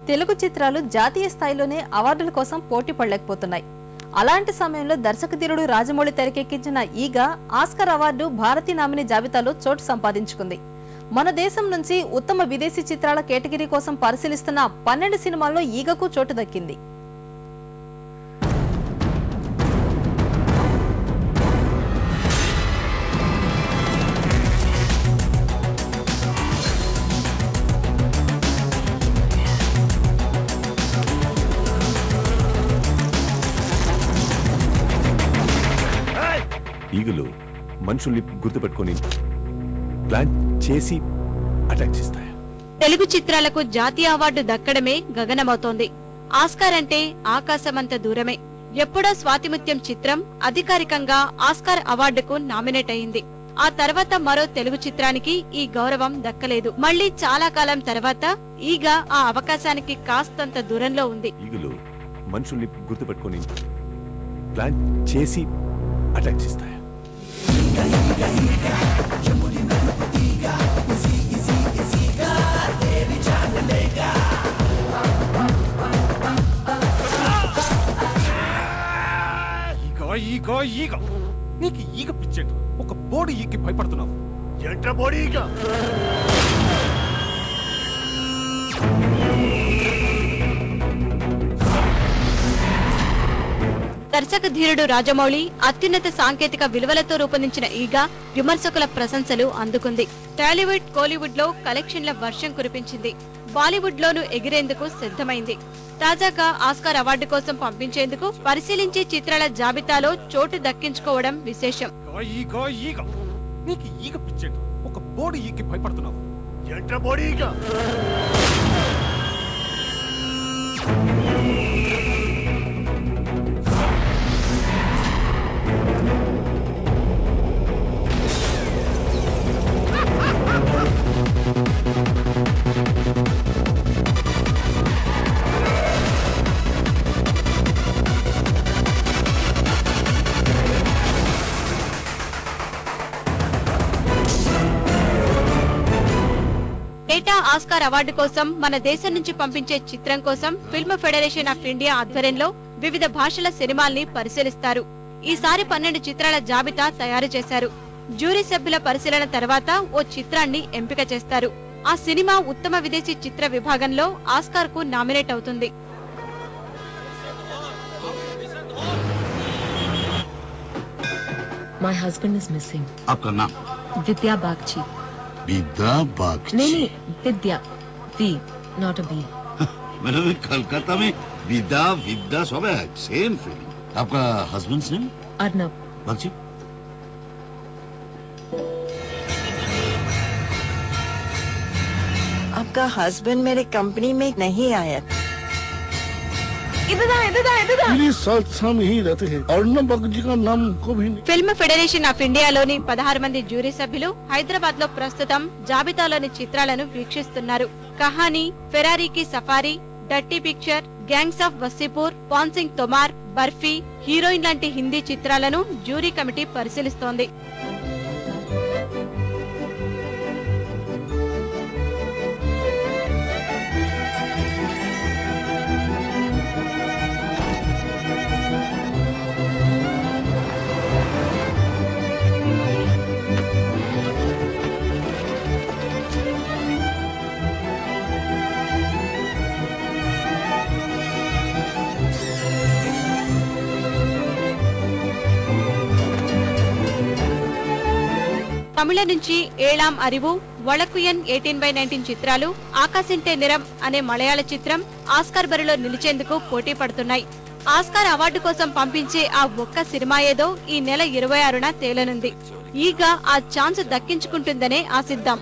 తెలుగు చిత్రాలు జాతీయ స్థాయిలోనే అవార్డుల కోసం పోటీ పడలేకపోతున్నాయి. అలాంటి సమయంలో దర్శకధీరుడు రాజమౌళి తెరకెక్కించిన ఈగ ఆస్కార్ అవార్డు భారతీయ నామినీ జాబితాలో చోటు సంపాదించుకుంది. మన దేశం నుంచి ఉత్తమ విదేశీ చిత్రాల కేటగిరీ కోసం పరిశీలిస్తున్న 12 సినిమాల్లో ఈగకు చోటు దక్కింది. ఈగలు మనుషుల్ని గుర్తుపెట్టుకొని ప్లాన్ చేసి అటాక్ చేస్తాయి. తెలుగు చిత్రాలకు జాతీయ అవార్డు దక్కడమే గగనమవుతోంది. ఆస్కార్ అంటే ఆకాశమంత దూరమే. ఎప్పుడో స్వాతిముత్యం చిత్రం అధికారికంగా ఆస్కార్ అవార్డుకు నామినేట్ అయింది. ఆ తర్వాత మరో తెలుగు చిత్రానికి ఈ గౌరవం దక్కలేదు. మళ్లీ చాలా కాలం తర్వాత ఈగ ఆ అవకాశానికి కాస్తంత దూరంలో ఉంది. ఈగలు మనుషుల్ని గుర్తుపెట్టుకొని ప్లాన్ చేసి అటాక్ చేస్తాయి. నీకు ఈగ పిచ్చేట ఒక బోడి ఈగకి భయపడుతున్నావు. ఏంట్రా బోడి ఈగ? దర్శక ధీరుడు రాజమౌళి అత్యున్నత సాంకేతిక విలువలతో రూపొందించిన ఈగ విమర్శకుల ప్రశంసలు అందుకుంది. టాలీవుడ్, కోలీవుడ్ లో కలెక్షన్ల వర్షం కురిపించింది. బాలీవుడ్ లోనూ ఎగిరేందుకు సిద్ధమైంది. తాజాగా ఆస్కార్ అవార్డు కోసం పంపించేందుకు పరిశీలించే చిత్రాల జాబితాలో చోటు దక్కించుకోవడం విశేషం. నీకు ఈగ పిచ్చేట ఒక బోడి ఈగకి భయపడుతున్నావు. ఏంట్రా బోడి ఈగ? ఏటా ఆస్కార్ అవార్డు కోసం మన దేశం నుంచి పంపించే చిత్రం కోసం ఫిల్మ్ ఫెడరేషన్ ఆఫ్ ఇండియా ఆధ్వర్యంలో వివిధ భాషల సినిమాల్ని పరిశీలిస్తారు. ఈసారి 12 చిత్రాల జాబితా తయారు చేశారు. జ్యూరీ సభ్యుల పరిశీలన తర్వాత ఓ చిత్రాన్ని ఎంపిక చేస్తారు. ఆ సినిమా ఉత్తమ విదేశీ చిత్ర విభాగంలో ఆస్కార్ కు నామినేట్ అవుతుంది. My husband is missing. आपका नाम? Vidya Bagchi. विद्या बागची? नहीं, Vidya. V, not a B. मैंने भी कलकत्ता में विद्या विद्या सब है, सेम फीलिंग. आपका हस्बैंड्स नेम? Arnab. बागची? आपका हस्बैंड मेरे कंपनी में नहीं आया. ही रहते हैं और न बागची का नाम को भी नहीं. ఫిల్మ్ ఫెడరేషన్ ఆఫ్ ఇండియాలోని 16 మంది జ్యూరీ సభ్యులు హైదరాబాద్ లో ప్రస్తుతం జాబితాలోని చిత్రాలను వీక్షిస్తున్నారు. కహానీ, ఫెరారీకి సఫారీ, డర్టీ పిక్చర్, గ్యాంగ్స్ ఆఫ్ వసీపూర్, పాన్ సింగ్ తొమార్, బర్ఫీ, హీరోయిన్ లాంటి హిందీ చిత్రాలను జ్యూరీ కమిటీ పరిశీలిస్తోంది. తమిళ నుంచి ఏళాం అరివు, వళకుయన్ 18/19 చిత్రాలు, ఆకాశంటే నిరం అనే మలయాళ చిత్రం ఆస్కార్ బరిలో నిలిచేందుకు పోటీ పడుతున్నాయి. ఆస్కార్ అవార్డు కోసం పంపించే ఆ ఒక్క సినిమా ఏదో ఈ నెల 26న తేలనుంది. ఈగ ఆ ఛాన్స్ దక్కించుకుంటుందనే ఆశిద్దాం.